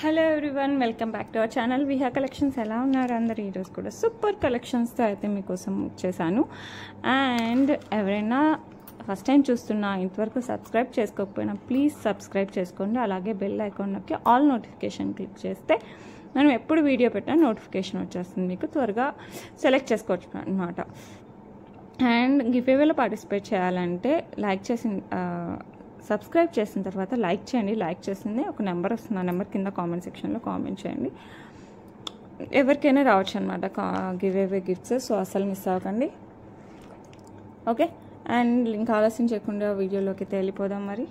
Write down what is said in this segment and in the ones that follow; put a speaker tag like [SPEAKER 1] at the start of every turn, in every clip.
[SPEAKER 1] Hello everyone, welcome back to our channel Viha collections. ఎలా ఉన్నారు అందరు? ఈరోజు కూడా సూపర్ కలెక్షన్స్తో అయితే మీకోసం వచ్చేసాను. అండ్ ఎవరైనా ఫస్ట్ టైం చూస్తున్నా, ఇంతవరకు సబ్స్క్రైబ్ చేసుకోకపోయినా ప్లీజ్ సబ్స్క్రైబ్ చేసుకోండి. అలాగే బెల్ ఐకాన్ నొక్కి ఆల్ నోటిఫికేషన్ క్లిక్ చేస్తే మనం ఎప్పుడు వీడియో పెట్టినా నోటిఫికేషన్ వచ్చేస్తుంది. మీకు త్వరగా సెలెక్ట్ చేసుకోవచ్చు అనమాట. అండ్ గివ్అవేలో పార్టిసిపేట్ చేయాలంటే లైక్ చేసి సబ్స్క్రైబ్ చేసిన తర్వాత లైక్ చేయండి. లైక్ చేసింది ఒక నెంబర్ వస్తుంది, ఆ నెంబర్ కింద కామెంట్ సెక్షన్లో కామెంట్ చేయండి. ఎవరికైనా రావచ్చు అనమాట గివ్అవే గిఫ్ట్స్. సో అసలు మిస్ అవ్వకండి, ఓకే? అండ్ ఇంకా ఆలస్యం చేయకుండా వీడియోలోకి వెళ్ళిపోదాం. మరి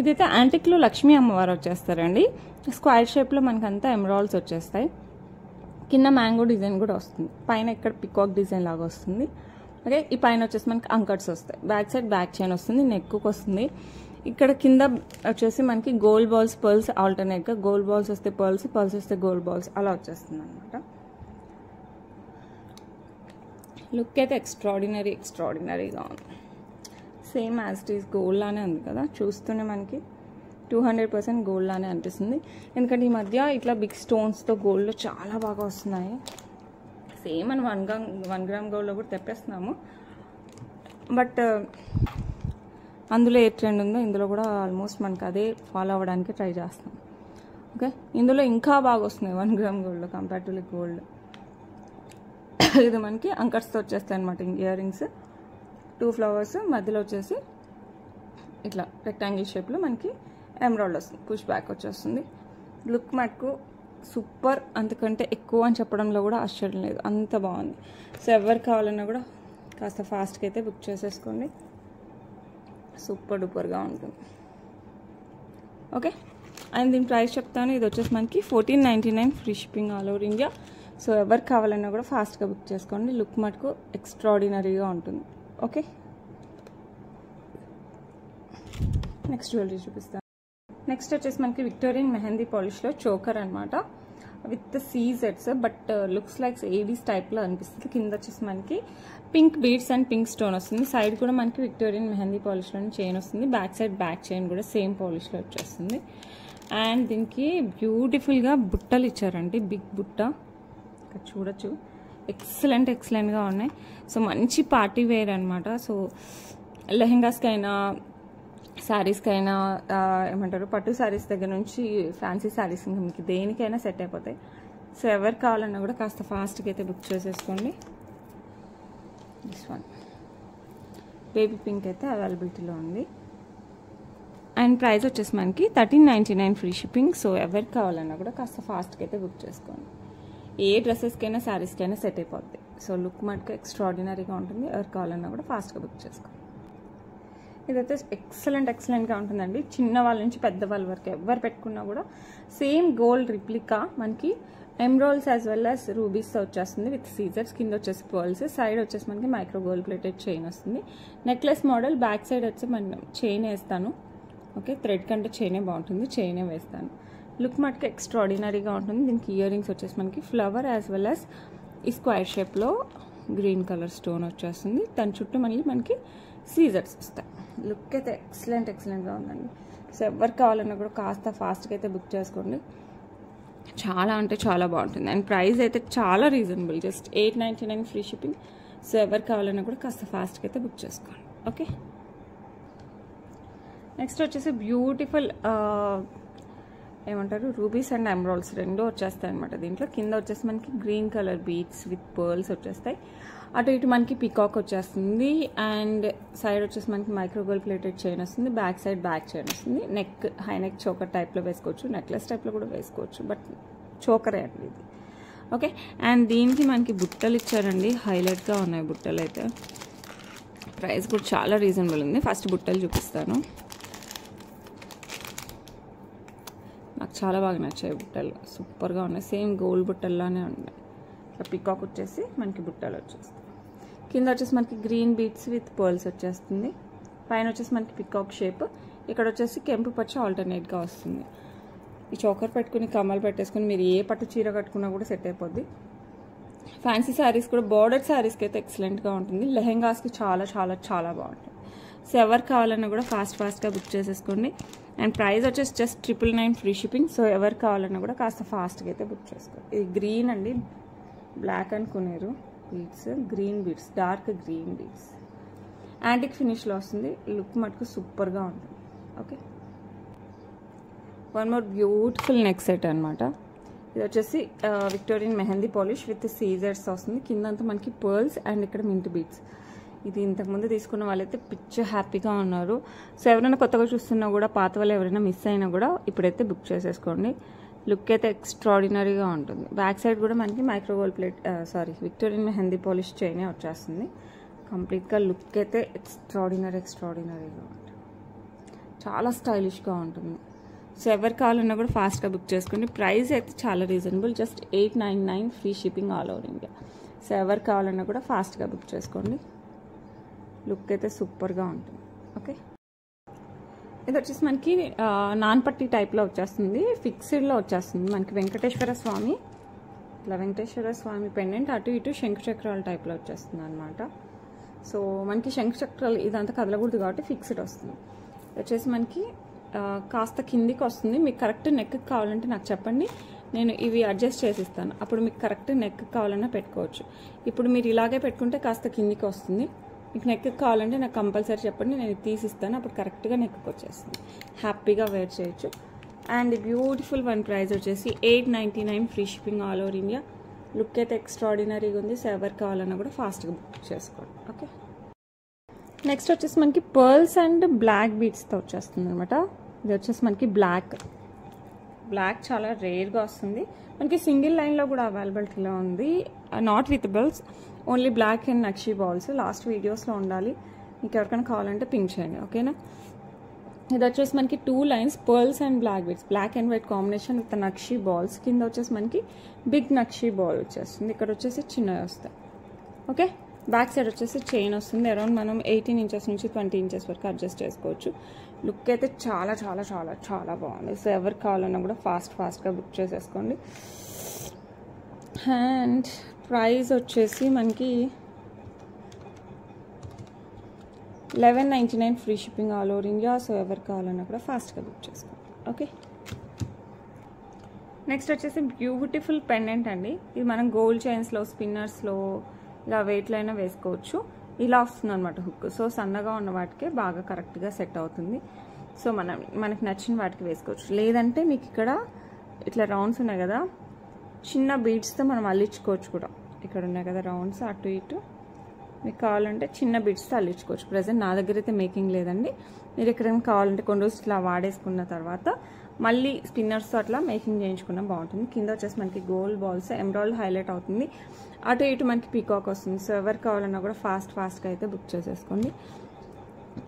[SPEAKER 1] ఇదైతే యాంటిక్లో లక్ష్మీ అమ్మవారు వచ్చేస్తారండి. స్క్వేర్ షేప్లో మనకంతా ఎమరాల్డ్స్ వచ్చేస్తాయి. కింద మ్యాంగో డిజైన్ కూడా వస్తుంది, పైన ఇక్కడ పికాక్ డిజైన్ లాగా వస్తుంది. ఓకే, ఈ పైన వచ్చేసి మనకి అంకట్స్ వస్తాయి, బ్యాక్ సైడ్ బ్యాక్ చైన్ వస్తుంది, నెక్కు వస్తుంది. ఇక్కడ కింద వచ్చేసి మనకి గోల్డ్ బాల్స్, పర్ల్స్ ఆల్టర్నేట్గా గోల్డ్ బాల్స్ వస్తే పర్ల్స్, పర్ల్స్ వస్తే గోల్డ్ బాల్స్ అలా వచ్చేస్తుంది అనమాట. లుక్ అయితే ఎక్స్ట్రాడినరీగా ఉంది. Same as it is gold లానే ఉంది కదా, చూస్తూనే మనకి 200% గోల్డ్ లానే అనిపిస్తుంది. ఎందుకంటే ఈ మధ్య ఇట్లా బిగ్ స్టోన్స్తో గోల్డ్లో చాలా బాగా వస్తున్నాయి. సేమ్ అని 1 గ్రామ్ గోల్డ్లో కూడా తెప్పేస్తున్నాము. బట్ అందులో ఏ ట్రెండ్ ఉందో ఇందులో కూడా ఆల్మోస్ట్ మనకి అదే ఫాలో అవ్వడానికి ట్రై చేస్తున్నాం. ఓకే, ఇందులో ఇంకా బాగా వస్తున్నాయి 1 గ్రామ్ గోల్డ్లో కంపేర్ టు గోల్డ్. ఇది మనకి అంకర్స్తో వచ్చేస్తాయి అనమాట. ఇయర్ రింగ్స్ 2 ఫ్లవర్స్ మధ్యలో వచ్చేసి ఇట్లా రెక్టాంగిల్ షేప్లో మనకి ఎమరాల్డ్ వస్తుంది, పుష్ బ్యాక్ వచ్చేస్తుంది. లుక్ మటుకు సూపర్, అంతకంటే ఎక్కువ అని చెప్పడంలో కూడా ఆశ్చర్యం లేదు, అంత బాగుంది. సో ఎవరు కావాలన్నా కూడా కాస్త ఫాస్ట్గా అయితే బుక్ చేసేసుకోండి, సూపర్ డూపర్గా ఉంటుంది. ఓకే, అండ్ దీని ప్రైస్ చెప్తాను. ఇది వచ్చేసి మనకి 1499 free shipping all over India. So ఎవరు కావాలన్నా కూడా ఫాస్ట్గా బుక్ చేసుకోండి. లుక్ మటుకు ఎక్స్ట్రాడినరీగా ఉంటుంది. ఓకే, నెక్స్ట్ జ్యువెలరీ చూపిస్తాను. నెక్స్ట్ వచ్చేసి మనకి విక్టోరియన్ మెహందీ పాలిష్లో చోకర్ అనమాట, విత్ సీజెట్స్. బట్ లుక్స్ లైక్ ఏడీస్ టైప్లో అనిపిస్తుంది. కింద వచ్చేసి మనకి pink beads and pink stone వస్తుంది. సైడ్ కూడా మనకి విక్టోరియన్ మెహందీ పాలిష్లోనే చైన్ వస్తుంది. బ్యాక్ సైడ్ బ్యాక్ చైన్ కూడా సేమ్ పాలిష్లో వచ్చేస్తుంది. అండ్ దీనికి బ్యూటిఫుల్గా బుట్టలు ఇచ్చారండి, బిగ్ బుట్ట ఇక్కడ చూడొచ్చు. ఎక్సలెంట్గా ఉన్నాయి. సో మంచి పార్టీ వేర్ అనమాట. సో లెహెంగాస్కైనా, శారీస్కైనా, ఏమంటారు, పట్టు శారీస్ దగ్గర నుంచి ఫ్యాన్సీ శారీస్ ఇంకా మీకు దేనికైనా సెట్ అయిపోతాయి. సో ఎవరు కావాలన్నా కూడా కాస్త ఫాస్ట్గా అయితే బుక్ చేసేసుకోండి. దిస్ వన్ బేబీ పింక్ అయితే అవైలబిలిటీలో ఉంది. అండ్ ప్రైస్ వచ్చేసి మనకి 1399 ఫ్రీ షిప్పింగ్. సో ఎవరికి కావాలన్నా కూడా కాస్త ఫాస్ట్గా అయితే బుక్ చేసుకోండి. ఏ డ్రెస్సెస్కైనా శారీస్కైనా సెట్ అయిపోద్ది. సో లుక్ మటుకు ఎక్స్ట్రాడినరీగా ఉంటుంది. ఎవరు కావాలన్నా కూడా ఫాస్ట్గా బుక్ చేసుకోండి. ఇదైతే ఎక్సలెంట్గా ఉంటుందండి. చిన్న వాళ్ళ నుంచి పెద్దవాళ్ళ వరకు ఎవరు పెట్టుకున్నా కూడా సేమ్ గోల్డ్ రిప్లికా మనకి ఎమరాల్డ్స్ యాజ్ వెల్ యాజ్ రూబీస్తో వచ్చేస్తుంది విత్ సీజర్స్. కింద వచ్చేసి పర్ల్స్, సైడ్ వచ్చేసి మనకి మైక్రో గోల్డ్ ప్లేటెడ్ చైన్ వస్తుంది. Necklace model. బ్యాక్ సైడ్ వచ్చి మనం చైన్ వేస్తాను. ఓకే, థ్రెడ్ కంటే చైనే బాగుంటుంది, చైనే వేస్తాను. లుక్ మటుకు ఎక్స్ట్రాడినరీగా ఉంటుంది. దీనికి ఇయర్ రింగ్స్ వచ్చేసి మనకి ఫ్లవర్ యాజ్ వెల్ యాజ్ ఈ స్క్వేర్ షేప్లో గ్రీన్ కలర్ స్టోన్ వచ్చేస్తుంది. దాని చుట్టూ మనకి సీజర్స్ వస్తాయి. లుక్ అయితే ఎక్సలెంట్గా ఉందండి. సో ఎవరు కావాలన్నా కూడా కాస్త ఫాస్ట్గా అయితే బుక్ చేసుకోండి. చాలా అంటే చాలా బాగుంటుంది. అండ్ ప్రైస్ అయితే చాలా reasonable, just 899 free shipping. So ఎవరు కావాలన్నా కూడా కాస్త ఫాస్ట్గా అయితే బుక్ చేసుకోండి. ఓకే, నెక్స్ట్ వచ్చేసి బ్యూటిఫుల్ ఏమంటారు, రూబీస్ అండ్ ఎమరాల్డ్స్ రెండు వచ్చేస్తాయి అనమాట. దీంట్లో కింద వచ్చేసి మనకి green colour beads with pearls వచ్చేస్తాయి. అటు ఇటు మనకి పీకాక్ వచ్చేస్తుంది. అండ్ సైడ్ వచ్చేసి మనకి మైక్రో గోల్డ్ ప్లేటెడ్ చైన్ వస్తుంది. బ్యాక్ సైడ్ బ్యాక్ చైన్ వస్తుంది. నెక్ హై నెక్ చోకర్ టైప్లో వేసుకోవచ్చు, నెక్లెస్ టైప్లో కూడా వేసుకోవచ్చు, బట్ చోకరే అండి ఇది. ఓకే, అండ్ దీనికి మనకి బుట్టలు ఇచ్చారండి, హైలైట్గా ఉన్నాయి బుట్టలు అయితే. ప్రైస్ కూడా చాలా రీజనబుల్ ఉంది. ఫస్ట్ బుట్టలు చూపిస్తాను. నాకు చాలా బాగా నచ్చాయి బుట్టలు, సూపర్గా ఉన్నాయి. సేమ్ గోల్డ్ బుట్టల్లానే ఉన్నాయి. పికాక్ వచ్చేసి మనకి బుట్టలు వచ్చేస్తాయి. కింద వచ్చేసి మనకి గ్రీన్ బీడ్స్ విత్ పర్ల్స్ వచ్చేస్తుంది. పైన వచ్చేసి మనకి పికాక్ షేప్. ఇక్కడ వచ్చేసి కెంపు పచ్చ ఆల్టర్నేట్గా వస్తుంది. ఈ చోకర్ పెట్టుకుని కమ్మలు పెట్టేసుకుని మీరు ఏ పట్టు చీర కట్టుకున్నా కూడా సెట్ అయిపోద్ది. ఫ్యాన్సీ శారీస్ కూడా, బోర్డర్ శారీస్కి అయితే ఎక్సలెంట్గా ఉంటుంది. లెహెంగాస్కి చాలా బాగుంటుంది. సో ఎవరు కావాలన్నా కూడా ఫాస్ట్గా బుక్ చేసేసుకోండి. అండ్ ప్రైస్ వచ్చేసి జస్ట్ 999 ఫ్రీ షిప్పింగ్. సో ఎవరు కావాలన్నా కూడా కాస్త ఫాస్ట్గా అయితే బుక్ చేసుకోవాలి. ఇది గ్రీన్ అండి, బ్లాక్ అనుకునేరు beads, green beads, dark green beads, antique ఫినిష్లో వస్తుంది. లుక్ మటుకు సూపర్గా ఉంటుంది. Okay, one more beautiful neck set అనమాట. ఇది వచ్చేసి విక్టోరియన్ మెహందీ పాలిష్ విత్ సీజర్స్ వస్తుంది. కిందంతా మనకి పర్ల్స్ అండ్ ఇక్కడ మింట్ బీడ్స్. ఇది ఇంతకుముందు తీసుకున్న వాళ్ళైతే పిచ్చ హ్యాపీగా ఉన్నారు. సో ఎవరైనా కొత్తగా చూస్తున్నా కూడా, పాత వాళ్ళు ఎవరైనా మిస్ అయినా కూడా ఇప్పుడైతే బుక్ చేసేసుకోండి. లుక్ అయితే ఎక్స్ట్రాడినరీగా ఉంటుంది. బ్యాక్ సైడ్ కూడా మనకి micro gold plate Victorian mehndi polish చైనే వచ్చేస్తుంది. కంప్లీట్గా లుక్ అయితే ఎక్స్ట్రాడినరీగా ఉంటుంది. చాలా స్టైలిష్గా ఉంటుంది. సో ఎవరు కావాలన్నా కూడా ఫాస్ట్గా బుక్ చేసుకోండి. ప్రైస్ అయితే చాలా reasonable, just 899 free shipping all over India. So ఎవరు కావాలన్నా కూడా ఫాస్ట్గా బుక్ చేసుకోండి. లుక్ అయితే సూపర్గా ఉంటుంది. ఓకే, ఇది వచ్చేసి మనకి నాన్ పట్టి టైప్లో వచ్చేస్తుంది, ఫిక్స్డ్లో వచ్చేస్తుంది. మనకి వెంకటేశ్వర స్వామి, ఇట్లా వెంకటేశ్వర స్వామి పెండెంట్ అటు ఇటు శంఖచక్రాల టైప్లో వచ్చేస్తుంది అనమాట. సో మనకి శంఖచక్రాలు ఇదంతా కదలకూడదు కాబట్టి ఫిక్స్డ్ వస్తుంది. వచ్చేసి మనకి కాస్త కిందికి వస్తుంది. మీకు కరెక్ట్ నెక్ కావాలంటే నాకు చెప్పండి, నేను ఇవి అడ్జస్ట్ చేసి ఇస్తాను. అప్పుడు మీకు కరెక్ట్ నెక్ కావాలన్నా పెట్టుకోవచ్చు. ఇప్పుడు మీరు ఇలాగే పెట్టుకుంటే కాస్త కిందికి వస్తుంది. మీకు నెక్ కావాలంటే నాకు కంపల్సరీ చెప్పండి, నేను తీసిస్తాను. అప్పుడు కరెక్ట్గా నెక్కి వచ్చేస్తుంది. హ్యాపీగా వేర్ చేయొచ్చు. అండ్ బ్యూటిఫుల్ వన్ ప్రైస్ వచ్చేసి 899 free shipping all over India. Look అయితే ఎక్స్ట్రాడినరీగా ఉంది. సో ఎవరు కావాలన్నా కూడా ఫాస్ట్గా బుక్ చేసుకోండి. ఓకే, నెక్స్ట్ వచ్చేసి మనకి పర్ల్స్ అండ్ బ్లాక్ బీడ్స్తో వచ్చేస్తుంది అనమాట. ఇది వచ్చేసి మనకి బ్లాక్ చాలా రేర్గా వస్తుంది. మనకి సింగిల్ లైన్లో కూడా అవైలబిలిటీలో ఉంది. Not with balls, only black and nakshi balls. Last వీడియోస్లో ఉండాలి. మీకు ఎవరికైనా కావాలంటే పింక్ చేయండి. ఓకేనా, ఇది వచ్చేసి మనకి 2 lines pearls and black beads, black and white combination with nakshi balls. కింద వచ్చేసి మనకి బిగ్ నక్షీ బాల్ వచ్చేస్తుంది. ఇక్కడ వచ్చేసి చిన్నవి వస్తాయి. ఓకే, బ్యాక్ సైడ్ వచ్చేసి చైన్ వస్తుంది. అరౌండ్ మనం 18 ఇంచెస్ నుంచి 20 ఇంచెస్ వరకు అడ్జస్ట్ చేసుకోవచ్చు. లుక్ అయితే చాలా చాలా చాలా చాలా బాగుంది. సో ఎవరు కావాలన్నా కూడా ఫాస్ట్గా బుక్ చేసేసుకోండి. అండ్ ప్రైస్ వచ్చేసి మనకి 1199 free shipping all over India. So ఎవరు కావాలన్నా కూడా ఫాస్ట్గా బుక్ చేసుకోండి. ఓకే, నెక్స్ట్ వచ్చేసి బ్యూటిఫుల్ పెండెంట్ అండి. ఇది మనం గోల్డ్ చైన్స్లో, స్పిన్నర్స్లో, ఇలా వెయిట్లో అయినా వేసుకోవచ్చు. ఇలా వస్తుంది అనమాట హుక్. సో సన్నగా ఉన్న వాటికే బాగా కరెక్ట్గా సెట్ అవుతుంది. సో మనకి నచ్చిన వాటికి వేసుకోవచ్చు. లేదంటే మీకు ఇక్కడ ఇట్లా రౌండ్స్ ఉన్నాయి కదా, చిన్న బీడ్స్తో మనం అల్లించుకోవచ్చు కూడా. ఇక్కడ ఉన్నాయి కదా రౌండ్స్, అటు ఇటు మీకు కావాలంటే చిన్న బీడ్స్తో అల్లించుకోవచ్చు. ప్రజెంట్ నా దగ్గర అయితే మేకింగ్ లేదండి. మీరు ఎక్కడైనా కావాలంటే కొన్ని రోజులు ఇట్లా వాడేసుకున్న తర్వాత మళ్ళీ స్పిన్నర్స్తో అట్లా మేకింగ్ చేయించుకున్నా బాగుంటుంది. కింద వచ్చేసి మనకి గోల్డ్ బాల్స్, ఎమరాల్డ్ హైలైట్ అవుతుంది. అటు ఇటు మనకి పీకాక్ వస్తుంది. సో ఎవరు కావాలన్నా కూడా ఫాస్ట్గా అయితే బుక్ చేసేసుకోండి.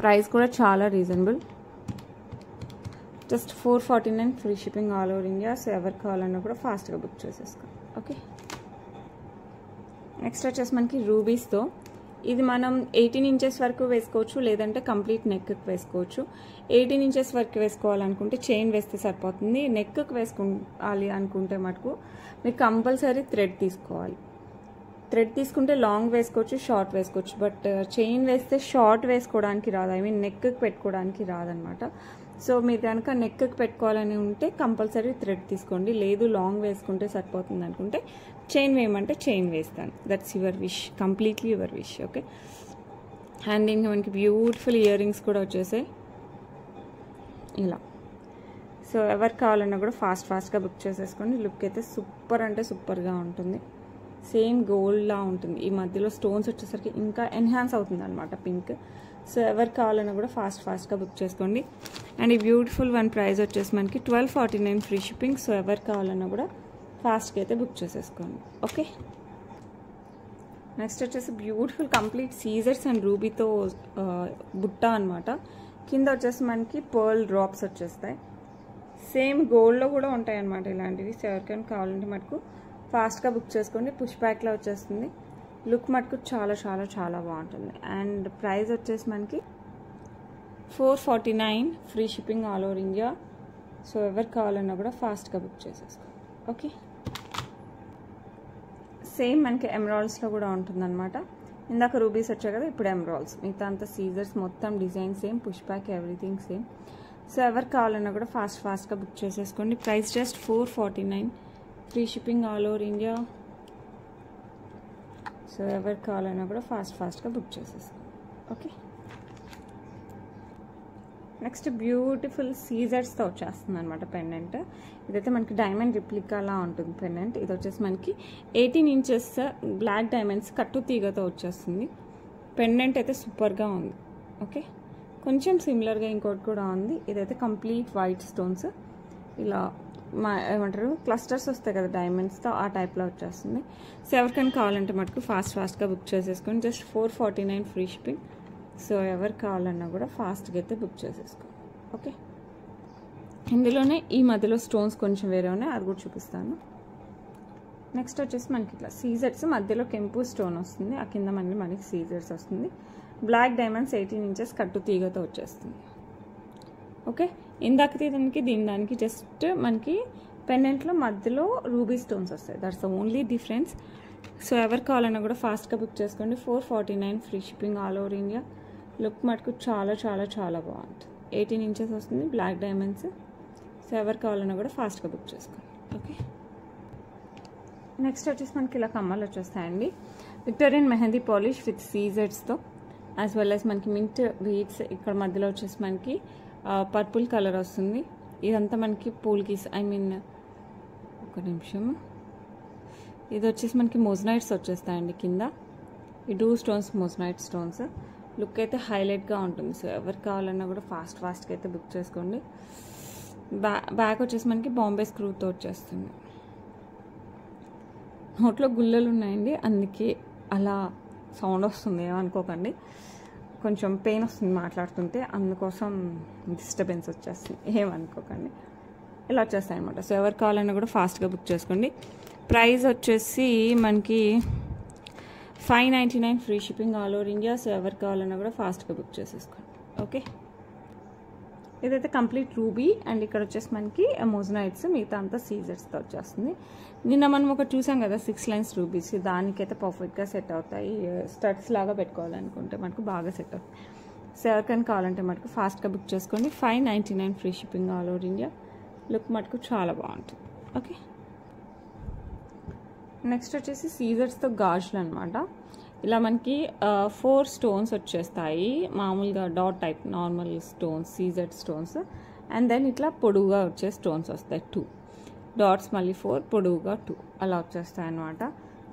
[SPEAKER 1] ప్రైస్ కూడా చాలా reasonable, just 449 free shipping all over India. So ఎవరు కావాలన్నా కూడా ఫాస్ట్గా బుక్ చేసేసుకోండి. ఓకే, నెక్స్ట్ వచ్చేసి మనకి రూబీస్తో. ఇది మనం 18 ఇంచెస్ వరకు వేసుకోవచ్చు, లేదంటే కంప్లీట్ నెక్కి వేసుకోవచ్చు. 18 ఇంచెస్ వరకు వేసుకోవాలనుకుంటే చైన్ వేస్తే సరిపోతుంది. నెక్కి వేసుకోవాలి అనుకుంటే మటుకు మీరు కంపల్సరీ థ్రెడ్ తీసుకోవాలి. థ్రెడ్ తీసుకుంటే లాంగ్ వేసుకోవచ్చు, షార్ట్ వేసుకోవచ్చు. బట్ చైన్ వేస్తే షార్ట్ వేసుకోవడానికి రాదు, ఐ మీన్ నెక్కి పెట్టుకోవడానికి రాదనమాట. సో మీరు కనుక నెక్కి పెట్టుకోవాలని ఉంటే కంపల్సరీ థ్రెడ్ తీసుకోండి. లేదు లాంగ్ వేసుకుంటే సరిపోతుంది అనుకుంటే చైన్ వేయమంటే చైన్ వేస్తాను. That's your wish, completely your wish. Okay, and ఇంకా మనకి బ్యూటిఫుల్ ఇయర్ రింగ్స్ కూడా వచ్చేసాయి ఇలా. సో ఎవరు కావాలన్నా కూడా ఫాస్ట్గా బుక్ చేసేసుకోండి. లుక్ అయితే సూపర్ అంటే సూపర్గా ఉంటుంది. సేమ్ గోల్డ్లా ఉంటుంది. ఈ మధ్యలో స్టోన్స్ వచ్చేసరికి ఇంకా ఎన్హాన్స్ అవుతుంది అనమాట పింక్. సో ఎవరు కావాలన్నా కూడా ఫాస్ట్గా బుక్ చేసుకోండి. అండ్ ఈ బ్యూటిఫుల్ వన్ ప్రైస్ వచ్చేసి మనకి 1249 ఫ్రీ షిప్పింగ్. సో ఎవరు కావాలన్నా కూడా ఫాస్ట్గా అయితే బుక్ చేసేసుకోండి. ఓకే, నెక్స్ట్ వచ్చేసి బ్యూటిఫుల్ కంప్లీట్ సీజర్స్ అండ్ రూబీతో బుట్ట అనమాట. కింద వచ్చేసి మనకి పర్ల్ డ్రాప్స్ వచ్చేస్తాయి. సేమ్ గోల్డ్లో కూడా ఉంటాయి అన్నమాట ఇలాంటివి. సో ఎవరికైనా కావాలంటే మటుకు ఫాస్ట్గా బుక్ చేసుకోండి. పుష్ బ్యాక్లో వచ్చేస్తుంది. లుక్ మటుకు చాలా చాలా చాలా బాగుంటుంది. అండ్ ప్రైస్ వచ్చేసి మనకి 449 free shipping all over India. So ఎవరు కావాలన్నా కూడా ఫాస్ట్గా బుక్ చేసేసుకోండి. ఓకే, సేమ్ మనకి ఎమరాల్డ్స్లో కూడా ఉంటుందన్నమాట. ఇందాక రూబీస్ వచ్చాయి కదా, ఇప్పుడు ఎమరాల్డ్స్. మిగతా అంతా సీజర్స్ మొత్తం design same, push back everything same. So ఎవరు కావాలన్నా కూడా ఫాస్ట్గా బుక్ చేసేసుకోండి. Price just 449, free shipping all over India. So ఎవరు కావాలన్నా కూడా ఫాస్ట్గా బుక్ చేసేసుకోండి. ఓకే, నెక్స్ట్ బ్యూటిఫుల్ సీజర్స్తో వచ్చేస్తుంది అనమాట పెండెంట్. ఇదైతే మనకి డైమండ్ రిప్లికాలా ఉంటుంది పెండెంట్. ఇది వచ్చేసి మనకి 18 ఇంచెస్ బ్లాక్ డైమండ్స్ కట్టు తీగతో వచ్చేస్తుంది. పెండెంట్ అయితే సూపర్గా ఉంది. ఓకే, కొంచెం సిమిలర్గా ఇంకోటి కూడా ఉంది. ఇదైతే కంప్లీట్ వైట్ స్టోన్స్, ఇలా ఏమంటారు క్లస్టర్స్ వస్తాయి కదా డైమండ్స్తో, ఆ టైప్లో వచ్చేస్తుంది. సో ఎవరికైనా కావాలంటే మటుకు ఫాస్ట్గా బుక్ చేసేసుకొని జస్ట్ 449 ఫ్రీ షిప్పింగ్. సో ఎవరు కావాలన్నా కూడా ఫాస్ట్గా అయితే బుక్ చేసేసుకోండి. ఓకే, ఇందులోనే ఈ మధ్యలో స్టోన్స్ కొంచెం వేరే ఉన్నాయి, అది కూడా చూపిస్తాను. నెక్స్ట్ వచ్చేసి మనకి ఇట్లా సీజర్స్ మధ్యలో కెంపు స్టోన్ వస్తుంది, ఆ కింద మళ్ళీ మనకి సీజర్స్ వస్తుంది. బ్లాక్ డైమండ్స్ 18 ఇంచెస్ కట్టు తీగతో వచ్చేస్తుంది. ఓకే, ఇందాక దీనికి జస్ట్ మనకి పెండెంట్లో మధ్యలో రూబీ స్టోన్స్ వస్తాయి. That's the only difference. So ఎవరు కావాలన్నా కూడా ఫాస్ట్గా బుక్ చేసుకోండి. 449 free shipping all over India. Look మటుకు చాలా చాలా చాలా బాగుంటుంది. 18 ఇంచెస్ వస్తుంది, బ్లాక్ డైమండ్స్. సో ఎవరు కావాలన్నా కూడా ఫాస్ట్గా బుక్ చేసుకోండి. ఓకే, నెక్స్ట్ వచ్చేసి మనకి ఇలా కమ్మలు వచ్చేస్తాయండి. విక్టోరియన్ మెహందీ పాలిష్ విత్ సీజర్స్తో, యాజ్ వెల్ యాజ్ మనకి మింట్ బీడ్స్. ఇక్కడ మధ్యలో వచ్చేసి మనకి పర్పుల్ కలర్ వస్తుంది. ఇదంతా మనకి పూల్కీస్, ఒక నిమిషం, ఇది వచ్చేసి మనకి మోజనైట్స్ వచ్చేస్తాయండి కింద. ఈ 2 స్టోన్స్ మోజనైట్ స్టోన్స్. లుక్ అయితే హైలైట్గా ఉంటుంది. సో ఎవరు కావాలన్నా కూడా ఫాస్ట్గా అయితే బుక్ చేసుకోండి. బ్యాక్ వచ్చేసి మనకి బాంబే స్క్రూతో వచ్చేస్తుంది. నోట్లో గుల్లలు ఉన్నాయండి, అందుకే అలా సౌండ్ వస్తుంది, ఏమనుకోకండి. కొంచెం పెయిన్ వస్తుంది మాట్లాడుతుంటే, అందుకోసం డిస్టర్బెన్స్ వచ్చేస్తుంది, ఏమనుకోకండి. ఇలా వచ్చేస్తాయి అనమాట. సో ఎవరు కావాలన్నా కూడా ఫాస్ట్గా బుక్ చేసుకోండి. ప్రైస్ వచ్చేసి మనకి 599 free shipping all over India. So ఎవరు కావాలన్నా కూడా ఫాస్ట్గా బుక్ చేసేసుకోండి. ఓకే, ఇదైతే కంప్లీట్ రూబీ అండ్ ఇక్కడ వచ్చేసి మనకి మోజనైట్స్, మిగతా అంతా సీజర్స్తో వచ్చేస్తుంది. నిన్న మనం ఒకటి చూసాం కదా 6 లైన్స్ రూబీస్, దానికైతే పర్ఫెక్ట్గా సెట్ అవుతాయి. స్టడ్స్ లాగా పెట్టుకోవాలనుకుంటే మనకు బాగా సెట్ అవుతుంది. సో ఎవరికైనా కావాలంటే మటుకు ఫాస్ట్గా బుక్ చేసుకోండి. 599 free shipping all over India. Look మటుకు చాలా బాగుంటుంది. ఓకే, నెక్స్ట్ వచ్చేసి సీజర్స్తో గాజులు అనమాట. ఇలా మనకి 4 స్టోన్స్ వచ్చేస్తాయి, మామూలుగా డాట్ టైప్ నార్మల్ స్టోన్స్, సీజర్ స్టోన్స్. అండ్ దెన్ ఇట్లా పొడువుగా వచ్చే స్టోన్స్ వస్తాయి, 2 డాట్స్, మళ్ళీ 4 పొడువుగా 2 అలా వచ్చేస్తాయి అనమాట.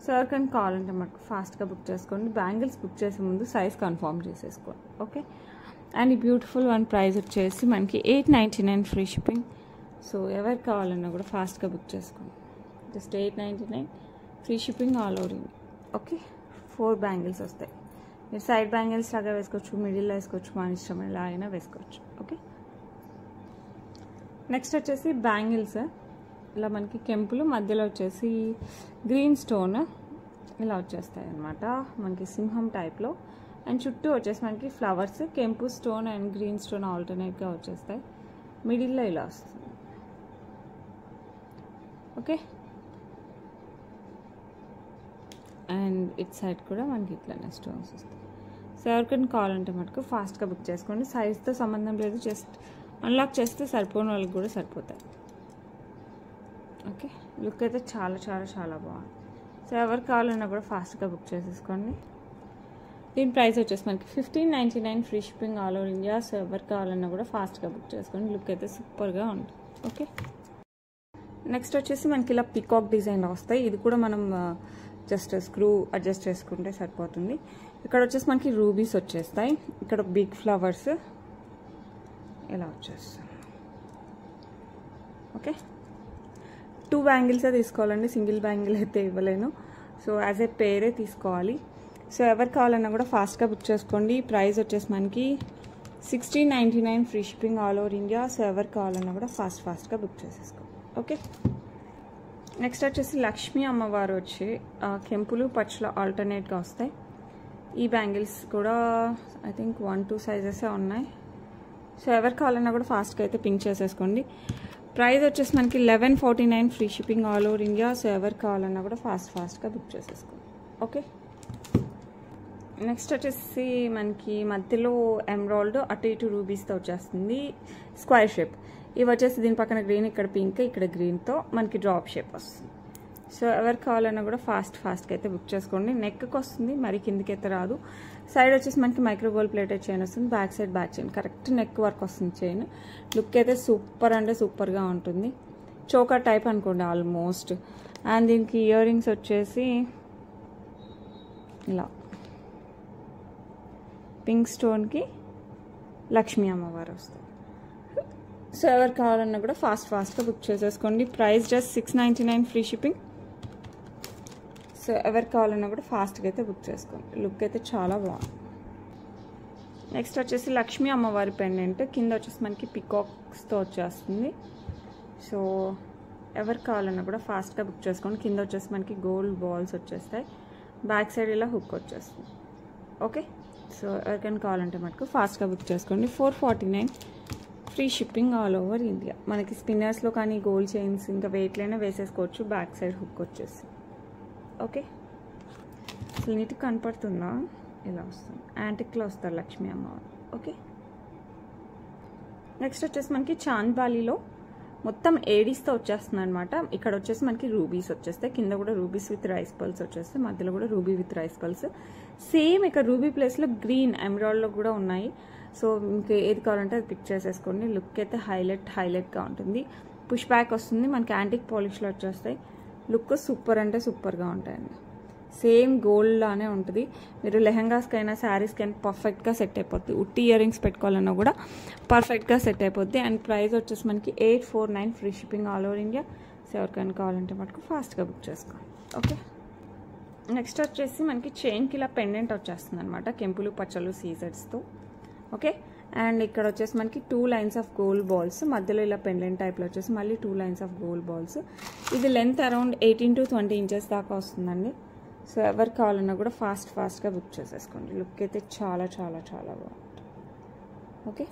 [SPEAKER 1] సో ఎవరికైనా కావాలంటే మనకు ఫాస్ట్గా బుక్ చేసుకోండి. బ్యాంగిల్స్ బుక్ చేసే ముందు సైజ్ కన్ఫర్మ్ చేసేసుకోండి. ఓకే, అండ్ ఈ బ్యూటిఫుల్ వన్ ప్రైస్ వచ్చేసి మనకి 899 ఫ్రీ షిప్పింగ్. సో ఎవరికి కావాలన్నా కూడా ఫాస్ట్గా బుక్ చేసుకోండి. Just 899 free shipping all over India. Okay, 4 bangles వస్తాయి. మీరు సైడ్ బ్యాంగిల్స్ లాగా వేసుకోవచ్చు, మిడిల్లో వేసుకోవచ్చు, మన ఇష్టం ఎలా అయినా వేసుకోవచ్చు. ఓకే, నెక్స్ట్ వచ్చేసి బ్యాంగిల్స్. ఇలా మనకి కెంపులు, మధ్యలో వచ్చేసి గ్రీన్ స్టోన్ ఇలా వచ్చేస్తాయి అన్నమాట, మనకి సింహం టైప్లో. అండ్ చుట్టూ వచ్చేసి మనకి ఫ్లవర్స్, కెంపు స్టోన్ అండ్ గ్రీన్ స్టోన్ ఆల్టర్నేట్గా వచ్చేస్తాయి. మిడిల్లో ఇలా వస్తుంది. ఓకే, అండ్ ఇట్ సైడ్ కూడా మనకి ఇట్లానే స్టోన్స్ వస్తాయి. సో ఎవరికైనా కావాలంటే మటుకు ఫాస్ట్గా బుక్ చేసుకోండి. సైజ్తో సంబంధం లేదు, జస్ట్ అన్లాక్ చేస్తే సరిపోని వాళ్ళకి కూడా సరిపోతాయి. ఓకే, లుక్ అయితే చాలా చాలా చాలా బాగుంది. సో ఎవరికి కావాలన్నా కూడా ఫాస్ట్గా బుక్ చేసేసుకోండి. దీని ప్రైస్ వచ్చేసి మనకి 1599 free shipping all over India. So ఎవరికి కావాలన్నా కూడా ఫాస్ట్గా బుక్ చేసుకోండి. లుక్ అయితే సూపర్గా ఉంటుంది. ఓకే, నెక్స్ట్ వచ్చేసి మనకి ఇలా పికాక్ డిజైన్ వస్తాయి. ఇది కూడా మనం జస్ట్ స్క్రూ అడ్జస్ట్ చేసుకుంటే సరిపోతుంది. ఇక్కడ వచ్చేసి మనకి రూబీస్ వచ్చేస్తాయి, ఇక్కడ బిగ్ ఫ్లవర్స్ ఇలా వచ్చేస్తాయి. ఓకే, 2 బ్యాంగిల్సే తీసుకోవాలండి, సింగిల్ బ్యాంగిల్ అయితే ఇవ్వలేను. సో యాజ్ ఏ పేరే తీసుకోవాలి. సో ఎవరు కావాలన్నా కూడా ఫాస్ట్గా బుక్ చేసుకోండి. ప్రైస్ వచ్చేసి మనకి 1699 free shipping all over India. So ఎవరు కావాలన్నా కూడా ఫాస్ట్గా బుక్ చేసేసుకోండి. ఓకే, నెక్స్ట్ వచ్చేసి లక్ష్మీ అమ్మవారు వచ్చి కెంపులు పచ్చుల ఆల్టర్నేట్గా వస్తాయి. ఈ బ్యాంగిల్స్ కూడా ఐ థింక్ 1-2 సైజెసే ఉన్నాయి. సో ఎవరు కావాలన్నా కూడా ఫాస్ట్గా అయితే పింక్ చేసేసుకోండి. ప్రైస్ వచ్చేసి మనకి 1149 free shipping all over India. So ఎవరు కావాలన్నా కూడా ఫాస్ట్గా బుక్ చేసేసుకోండి. ఓకే, నెక్స్ట్ వచ్చేసి మనకి మధ్యలో ఎమరాల్డ్ అటు ఇటు రూబీస్తో వచ్చేస్తుంది, స్క్వేర్ షేప్. ఇవి వచ్చేసి దీని పక్కన గ్రీన్, ఇక్కడ పింక్, ఇక్కడ గ్రీన్తో మనకి డ్రాప్ షేప్ వస్తుంది. సో ఎవరు కావాలన్నా కూడా ఫాస్ట్గా అయితే బుక్ చేసుకోండి. నెక్కి వస్తుంది, మరి కిందికి అయితే రాదు. సైడ్ వచ్చేసి మనకి మైక్రో గోల్డ్ ప్లేటెడ్ చైన్ వస్తుంది, back side back chain, correct neck work వస్తుంది చైన్. లుక్ అయితే సూపర్ అంటే సూపర్గా ఉంటుంది. చోకర్ టైప్ అనుకోండి ఆల్మోస్ట్. అండ్ దీనికి ఇయర్ రింగ్స్ వచ్చేసి ఇలా పింక్ స్టోన్కి లక్ష్మీ అమ్మవారు వస్తుంది. సో ఎవరు కావాలన్నా కూడా ఫాస్ట్గా బుక్ చేసేసుకోండి. Price just 699 free shipping. So ఎవరు కావాలన్నా కూడా ఫాస్ట్గా అయితే బుక్ చేసుకోండి. లుక్ అయితే చాలా బాగుంది. నెక్స్ట్ వచ్చేసి లక్ష్మీ అమ్మవారి పెండెంట్, కింద వచ్చేసి మనకి పికాక్స్తో వచ్చేస్తుంది. సో ఎవరు కావాలన్నా కూడా ఫాస్ట్గా బుక్ చేసుకోండి. కింద వచ్చేసి మనకి గోల్డ్ బాల్స్ వచ్చేస్తాయి, బ్యాక్ సైడ్ ఇలా హుక్ వచ్చేస్తుంది. ఓకే, సో ఎవరికైనా కావాలంటే మటుకు ఫాస్ట్గా బుక్ చేసుకోండి. 449 free shipping all over India. మనకి స్పిన్నర్స్లో కానీ గోల్డ్ చైన్స్ ఇంకా వెయిట్లైనా వేసేసుకోవచ్చు, బ్యాక్ సైడ్ హుక్ వచ్చేసి. ఓకే, అసలు నీట్గా కనపడుతుందా? ఇలా వస్తుంది, యాంటిక్లో వస్తారు లక్ష్మీ అమ్మవారు. ఓకే, నెక్స్ట్ వచ్చేసి మనకి చాంద్బాలీలో మొత్తం ఏడీస్తో వచ్చేస్తుంది అనమాట. ఇక్కడ వచ్చేసి మనకి రూబీస్ వచ్చేస్తాయి, కింద కూడా రూబీస్ విత్ రైస్ పల్స్ వచ్చేస్తాయి, మధ్యలో కూడా ruby with rice pearls. Same ఇక్కడ రూబీ ప్లేస్లో గ్రీన్ ఎమరాల్డ్లో కూడా ఉన్నాయి. సో మీకు ఏది కావాలంటే అది పిక్ చేసేసుకోండి. లుక్ అయితే హైలైట్గా ఉంటుంది. పుష్ బ్యాక్ వస్తుంది, మనకి యాంటిక్ పాలిష్లో వచ్చేస్తాయి. లుక్ సూపర్ అంటే సూపర్గా ఉంటాయండి. సేమ్ గోల్డ్ లానే ఉంటుంది. మీరు లెహంగాస్కైనా శారీస్కైనా పర్ఫెక్ట్గా సెట్ అయిపోద్ది. ఉట్టి ఇయర్ రింగ్స్ పెట్టుకోవాలన్నా కూడా పర్ఫెక్ట్గా సెట్ అయిపోద్ది. అండ్ ప్రైస్ వచ్చేసి మనకి 849 free shipping all over India. So ఎవరికైనా కావాలంటే మటుకు ఫాస్ట్గా బుక్ చేసుకోండి. ఓకే, నెక్స్ట్ వచ్చేసి మనకి చైన్కి ఇలా పెండెంట్ వచ్చేస్తుంది అనమాట, కెంపులు పచ్చలు సీజెడ్స్తో. ఓకే, అండ్ ఇక్కడ వచ్చేసి మనకి 2 లైన్స్ ఆఫ్ గోల్డ్ బాల్స్, మధ్యలో ఇలా పెండెంట్ టైప్లో వచ్చేసి మళ్ళీ 2 లైన్స్ ఆఫ్ గోల్డ్ బాల్స్. ఇది లెంత్ అరౌండ్ 18 to 20 ఇంచెస్ దాకా వస్తుందండి. సో ఎవరు కావాలన్నా కూడా ఫాస్ట్గా బుక్ చేసేసుకోండి. లుక్ అయితే చాలా బాగుంటుంది. ఓకే,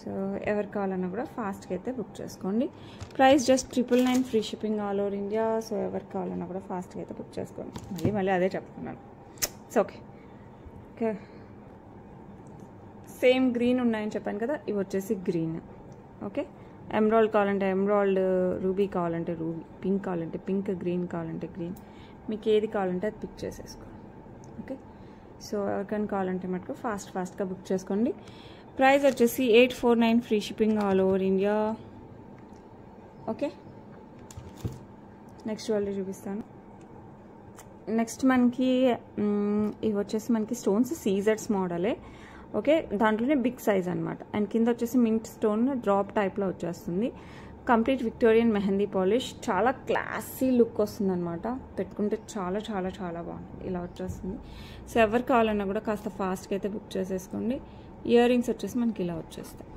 [SPEAKER 1] సో ఎవరు కావాలన్నా కూడా ఫాస్ట్గా అయితే బుక్ చేసుకోండి. Price just 999 free shipping all over India. So ఎవరు కావాలన్నా కూడా ఫాస్ట్గా అయితే బుక్ చేసుకోండి. మళ్ళీ అదే చెప్తున్నాను. It's okay. సేమ్ గ్రీన్ ఉన్నాయని చెప్పాను కదా, ఇవి వచ్చేసి గ్రీన్. ఓకే, ఎమరాల్డ్ కావాలంటే ఎమరాల్డ్, రూబీ కావాలంటే రూబీ, పింక్ కావాలంటే పింక్, గ్రీన్ కావాలంటే గ్రీన్, మీకు ఏది కావాలంటే అది పిక్ చేసేసుకోండి. ఓకే, సో ఎవరికైనా కావాలంటే మటుకు ఫాస్ట్గా బుక్ చేసుకోండి. ప్రైస్ వచ్చేసి 849 free shipping all over India. Okay, next jewellery చూపిస్తాను. నెక్స్ట్ మనకి ఇవి వచ్చేసి మనకి స్టోన్స్ సీజెడ్స్ మోడలే. ఓకే, దాంట్లోనే బిగ్ సైజ్ అనమాట. అండ్ కింద వచ్చేసి మింట్ స్టోన్ డ్రాప్ టైప్లో వచ్చేస్తుంది. కంప్లీట్ విక్టోరియన్ మెహందీ పాలిష్, చాలా క్లాసీ లుక్ వస్తుంది అనమాట. పెట్టుకుంటే చాలా బాగుంటుంది. ఇలా వచ్చేస్తుంది. సో ఎవరు కావాలన్నా కూడా కాస్త ఫాస్ట్గా అయితే బుక్ చేసేసుకోండి. ఇయర్ రింగ్స్ వచ్చేసి మనకి ఇలా వచ్చేస్తాయి,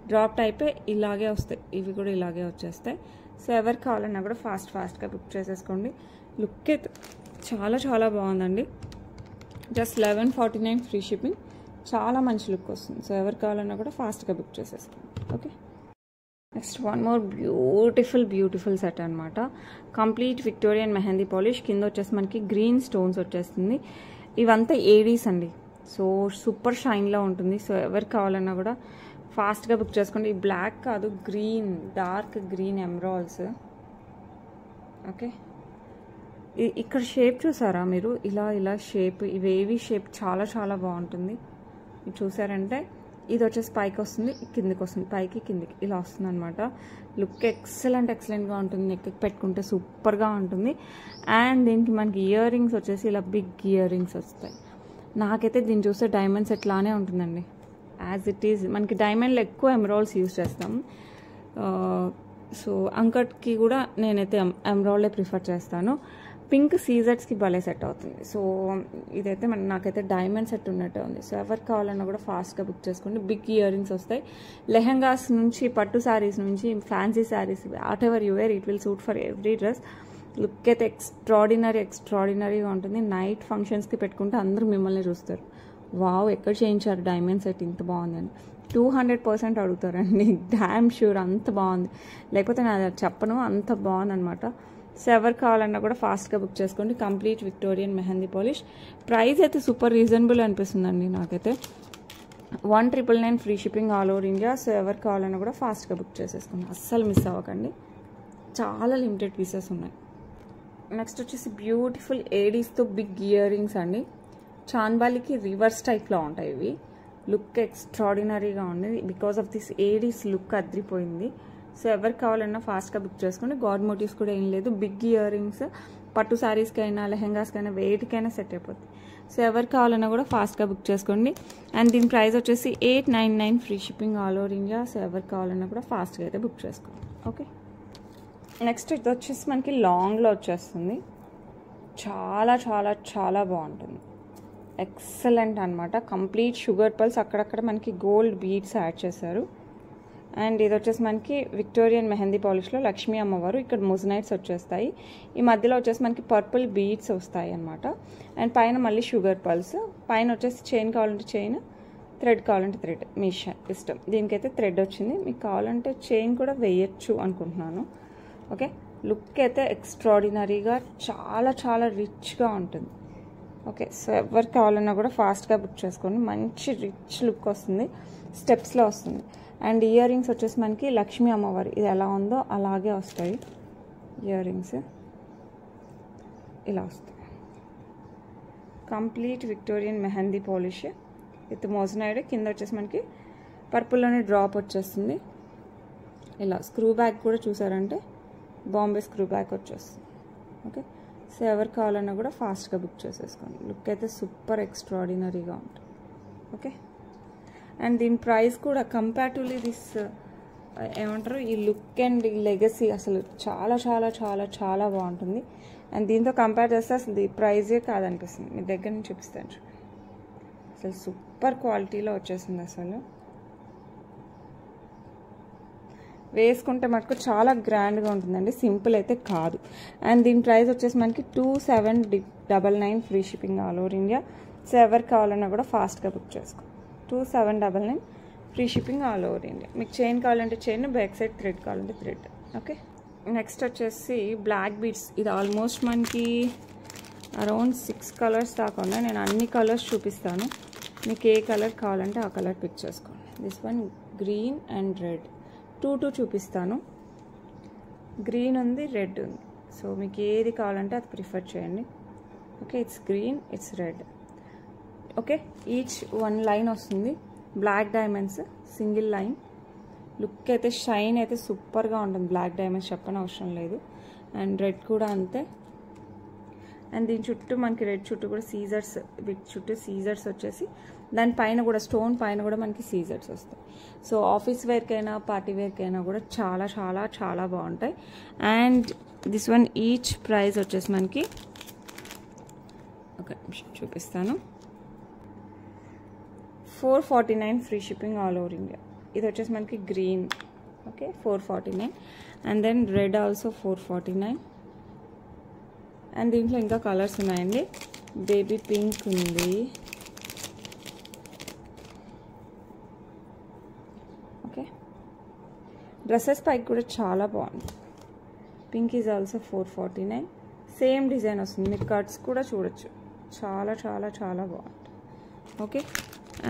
[SPEAKER 1] డ్రాప్ టైపే ఇలాగే వస్తాయి, ఇవి కూడా ఇలాగే వచ్చేస్తాయి. సో ఎవరు కావాలన్నా కూడా ఫాస్ట్గా బుక్ చేసేసుకోండి. లుక్ అయితే చాలా బాగుందండి. జస్ట్ 1149 ఫ్రీ షిప్పింగ్, చాలా మంచి లుక్ వస్తుంది. సో ఎవరు కావాలన్నా కూడా ఫాస్ట్గా బుక్ చేసేసుకోండి. Okay, next one more beautiful set అనమాట. కంప్లీట్ విక్టోరియన్ మెహందీ పాలిష్, కింద వచ్చేసి మనకి గ్రీన్ స్టోన్స్ వచ్చేస్తుంది. ఇవంతా ఏడీస్ అండి. సో సూపర్ షైన్లో ఉంటుంది. సో ఎవరు కావాలన్నా కూడా ఫాస్ట్గా బుక్ చేసుకోండి. ఈ బ్లాక్ కాదు, green, dark green emeralds. Okay, ఇక్కడ షేప్ చూసారా మీరు? ఇలా షేప్, ఇవేవి షేప్ చాలా బాగుంటుంది. ఇది చూసారంటే ఇది వచ్చేసి పైకి వస్తుంది, కిందికి వస్తుంది, పైకి కిందికి ఇలా వస్తుంది అనమాట. లుక్ ఎక్సలెంట్గా ఉంటుంది. నెక్ పెట్టుకుంటే సూపర్గా ఉంటుంది. అండ్ దీనికి మనకి ఇయర్ రింగ్స్ వచ్చేసి ఇలా బిగ్ ఇయర్ రింగ్స్ వస్తాయి. నాకైతే దీన్ని చూస్తే డైమండ్స్ ఎట్లానే ఉంటుందండి, యాజ్ ఇట్ ఈజ్. మనకి డైమండ్లో ఎక్కువ ఎమరాల్డ్స్ యూజ్ చేస్తాం. సో అంకట్కి కూడా నేనైతే ఎమరాల్డే ప్రిఫర్ చేస్తాను. పింక్ సీజెడ్స్కి భలే సెట్ అవుతుంది. సో ఇదైతే నాకైతే డైమండ్ సెట్ ఉన్నట్టే ఉంది. సో ఎవరికి కావాలన్నా కూడా ఫాస్ట్గా బుక్ చేసుకోండి. బిగ్ ఇయర్ రింగ్స్ వస్తాయి. లెహంగాస్ నుంచి, పట్టు శారీస్ నుంచి, fancy saris, whatever you wear, it will suit for every dress. Look అయితే ఎక్స్ట్రాడినరీగా ఉంటుంది. నైట్ ఫంక్షన్స్కి పెట్టుకుంటే అందరూ మిమ్మల్ని చూస్తారు, వావ్ ఎక్కడ చేయించారు డైమండ్ సెట్ ఇంత బాగుందని. 200% అడుగుతారండి, డ్యామ్ ష్యూర్ అంత బాగుంది. లేకపోతే నేను చెప్పను, అంత బాగుందనమాట. సో ఎవరు కావాలన్నా కూడా ఫాస్ట్గా బుక్ చేసుకోండి. Complete Victorian mehndi polish. Price అయితే సూపర్ రీజనబుల్ అనిపిస్తుందండి నాకైతే. 1999 free shipping all over India. So ఎవరు కావాలన్నా కూడా ఫాస్ట్గా బుక్ చేసేసుకోండి, అస్సలు మిస్ అవ్వకండి. చాలా లిమిటెడ్ పీసెస్ ఉన్నాయి. నెక్స్ట్ వచ్చేసి బ్యూటిఫుల్ ఏడీస్తో బిగ్ ఇయర్ రింగ్స్ అండి. చాన్బాలికి రివర్స్ టైప్లో ఉంటాయి ఇవి. లుక్ ఎక్స్ట్రాడినరీగా ఉంది. Because of this ADs look అద్రిపోయింది. సో ఎవరికి కావాలన్నా ఫాస్ట్గా బుక్ చేసుకోండి. గాడ్ మోటివ్స్ కూడా ఏం లేదు. బిగ్ ఇయర్ రింగ్స్ పట్టు శారీస్కైనా లెహెంగాస్కైనా వేటికైనా సెట్ అయిపోతుంది. సో ఎవరికి కావాలన్నా కూడా ఫాస్ట్గా బుక్ చేసుకోండి. అండ్ దీని ప్రైస్ వచ్చేసి 899 free shipping all over India. So ఎవరికి కావాలన్నా కూడా ఫాస్ట్గా అయితే బుక్ చేసుకోండి. ఓకే, నెక్స్ట్ ఇది వచ్చేసి మనకి లాంగ్లో వచ్చేస్తుంది. చాలా చాలా చాలా బాగుంటుంది. ఎక్సలెంట్ అనమాట. కంప్లీట్ షుగర్ పల్స్, అక్కడక్కడ మనకి గోల్డ్ బీడ్స్ యాడ్ చేశారు. అండ్ ఇది వచ్చేసి మనకి విక్టోరియన్ మెహందీ పాలిష్లో లక్ష్మీ అమ్మవారు. ఇక్కడ మొజనైట్స్ వచ్చేస్తాయి. ఈ మధ్యలో వచ్చేసి మనకి పర్పుల్ బీడ్స్ వస్తాయి అనమాట. అండ్ పైన మళ్ళీ షుగర్ పల్స్. పైన వచ్చేసి చైన్ కావాలంటే చైన్, థ్రెడ్ కావాలంటే థ్రెడ్, మీ ఇష్టం. దీనికైతే థ్రెడ్ వచ్చింది. మీకు కావాలంటే చైన్ కూడా వేయచ్చు అనుకుంటున్నాను. ఓకే, లుక్ అయితే ఎక్స్ట్రాడినరీగా చాలా చాలా రిచ్గా ఉంటుంది. ఓకే, సో ఎవరికి కావాలన్నా కూడా ఫాస్ట్గా బుక్ చేసుకోండి. మంచి రిచ్ లుక్ వస్తుంది, స్టెప్స్లో వస్తుంది. అండ్ ఇయర్ రింగ్స్ వచ్చేసి మనకి లక్ష్మీ అమ్మవారి ఇది ఎలా ఉందో అలాగే వస్తాయి. ఇయర్ రింగ్స్ ఇలా వస్తాయి. Complete Victorian mehndi polish with moissanite. కింద వచ్చేసి మనకి పర్పుల్లోనే డ్రాప్ వచ్చేస్తుంది. ఇలా స్క్రూ బ్యాగ్ కూడా చూసారంటే బాంబే స్క్రూ బ్యాగ్ వచ్చేస్తుంది. ఓకే, సో ఎవరు కావాలన్నా కూడా ఫాస్ట్గా బుక్ చేసేసుకోండి. లుక్ అయితే సూపర్ ఎక్స్ట్రాడినరీగా ఉంటుంది. ఓకే, అండ్ దీని ప్రైస్ కూడా కంపారిటివ్లీ దిస్ ఏమంటారు, ఈ లుక్ అండ్ ఈ లెగసీ అసలు చాలా చాలా చాలా చాలా బాగుంటుంది. అండ్ దీంతో కంపేర్ చేస్తే అసలు ఈ ప్రైజే కాదనిపిస్తుంది. మీ దగ్గర నుంచి చూపిస్తాను చూడండి. అసలు సూపర్ క్వాలిటీలో వచ్చేసింది. అసలు వేసుకుంటే మటుకు చాలా గ్రాండ్గా ఉంటుందండి, సింపుల్ అయితే కాదు. అండ్ దీని ప్రైస్ వచ్చేసి మనకి 2799 free shipping all over India. So ఎవరికి కావాలన్నా కూడా ఫాస్ట్గా బుక్ చేసుకో. 2799 free shipping all over India. మీకు చైన్ కావాలంటే చైన్, బ్యాక్ సైడ్ థ్రెడ్ కావాలంటే థ్రెడ్. ఓకే, నెక్స్ట్ వచ్చేసి బ్లాక్ బీడ్స్. ఇది ఆల్మోస్ట్ మనకి అరౌండ్ 6 కలర్స్ దాకా ఉన్నాయి. నేను అన్ని కలర్స్ చూపిస్తాను. మీకు ఏ కలర్ కావాలంటే ఆ కలర్ పిక్ చేసుకోండి. This one green and red. 2 చూపిస్తాను. గ్రీన్ ఉంది, రెడ్ ఉంది. సో మీకు ఏది కావాలంటే అది ప్రిఫర్ చేయండి. Okay, it's green, it's red. Okay, each 1 line వస్తుంది. Black diamonds single line. Look అయితే షైన్ అయితే సూపర్గా ఉంటుంది. బ్లాక్ డైమండ్స్ చెప్పని అవసరం లేదు. అండ్ రెడ్ కూడా అంతే. అండ్ దీని చుట్టూ మనకి రెడ్ చుట్టూ కూడా సీజర్స్, వీటి చుట్టూ సీజర్స్ వచ్చేసి దానిపైన కూడా స్టోన్ పైన కూడా మనకి సీజర్స్ వస్తాయి. సో ఆఫీస్ వేర్కైనా పార్టీ వేర్కైనా కూడా చాలా చాలా చాలా బాగుంటాయి. And this one each price వచ్చేసి మనకి ఒక నిమిషం చూపిస్తాను. 449 free shipping all over India. ఇది వచ్చేసి మనకి green. Okay, 449. And then red also 449. అండ్ దీంట్లో ఇంకా కలర్స్ ఉన్నాయండి. బేబీ పింక్ ఉంది. ఓకే, డ్రెస్సెస్ పైకి కూడా చాలా బాగుంది. Pink is also 449. Same design వస్తుంది. మీరు కట్స్ కూడా చూడొచ్చు. చాలా చాలా చాలా బాగుంది. Okay,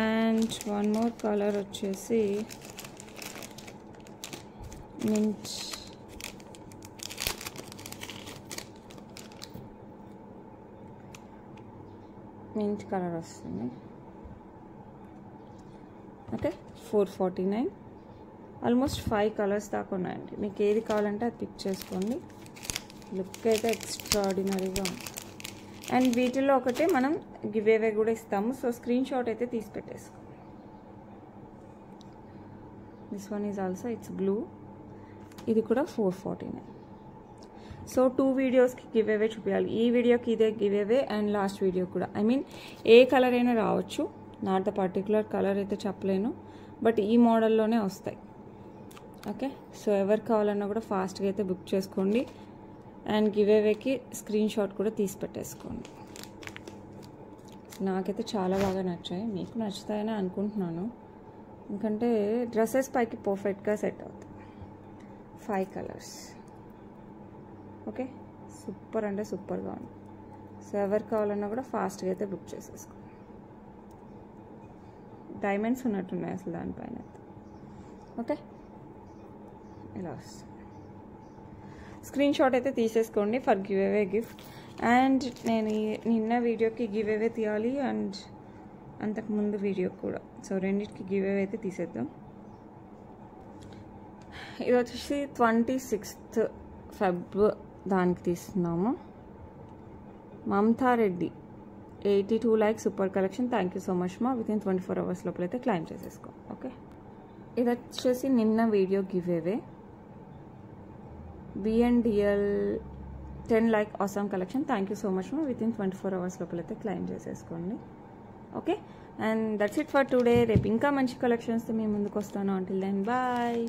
[SPEAKER 1] and one more colour వచ్చేసి మింట్. మింట్ కలర్ వస్తుంది. ఓకే, 449. ఆల్మోస్ట్ 5 కలర్స్ దాకా ఉన్నాయండి. మీకు ఏది కావాలంటే అది పిక్ చేసుకోండి. లుక్ అయితే ఎక్స్ట్రాడినరీగా ఉంది. అండ్ వీటిలో ఒకటి మనం గివ్ అవే కూడా ఇస్తాము. సో స్క్రీన్ షాట్ అయితే తీసి పెట్టేసుకోండి. This one is also it's blue. ఇది కూడా 449. సో 2 వీడియోస్కి గివ్ అవే చూపించాలి. ఈ వీడియోకి ఇదే give away and last video కూడా. ఐ మీన్ ఏ కలర్ అయినా రావచ్చు. నాట్ ద పర్టికులర్ కలర్ అయితే చెప్పలేను, బట్ ఈ మోడల్లోనే వస్తాయి. ఓకే, సో ఎవరు కావాలన్నా కూడా ఫాస్ట్గా అయితే బుక్ చేసుకోండి. అండ్ గివ్ అవేకి స్క్రీన్ షాట్ కూడా తీసి పెట్టేసుకోండి. నాకైతే చాలా బాగా నచ్చాయి. మీకు నచ్చుతాయని అనుకుంటున్నాను, ఎందుకంటే డ్రెస్సెస్ పైకి పర్ఫెక్ట్గా సెట్ అవుతాయి. 5 కలర్స్. ఓకే, సూపర్ అంటే సూపర్గా ఉంది. సో ఎవరు కావాలన్నా కూడా ఫాస్ట్గా అయితే బుక్ చేసేసుకో. డైమండ్స్ ఉన్నట్టున్నాయి అసలు దానిపైన అయితే. ఓకే, ఇలా వస్తుంది. స్క్రీన్ షాట్ అయితే తీసేసుకోండి for give away gift. And నేను నిన్న వీడియోకి గివ్ అవే తీయాలి అండ్ అంతకుముందు వీడియో కూడా. సో రెండింటికి గివ్ అవే అయితే తీసేద్దాం. ఇది వచ్చేసి 26th Feb దానికి తీస్తున్నాము. Mamata Reddy 82 likes, super collection, thank you so much మా. వితిన్ 24 hours లోపల అయితే క్లైమ్ చేసేసుకో. ఓకే, ఇది వచ్చేసి నిన్న video giveaway. BNDL 10 like awesome collection, thank you so much మా. వితిన్ 24 hours లోపల అయితే క్లైమ్ చేసేసుకోండి. Okay, and that's it for today. రేపు ఇంకా మంచి కలెక్షన్స్తో మీ ముందుకు వస్తాను. Until then bye.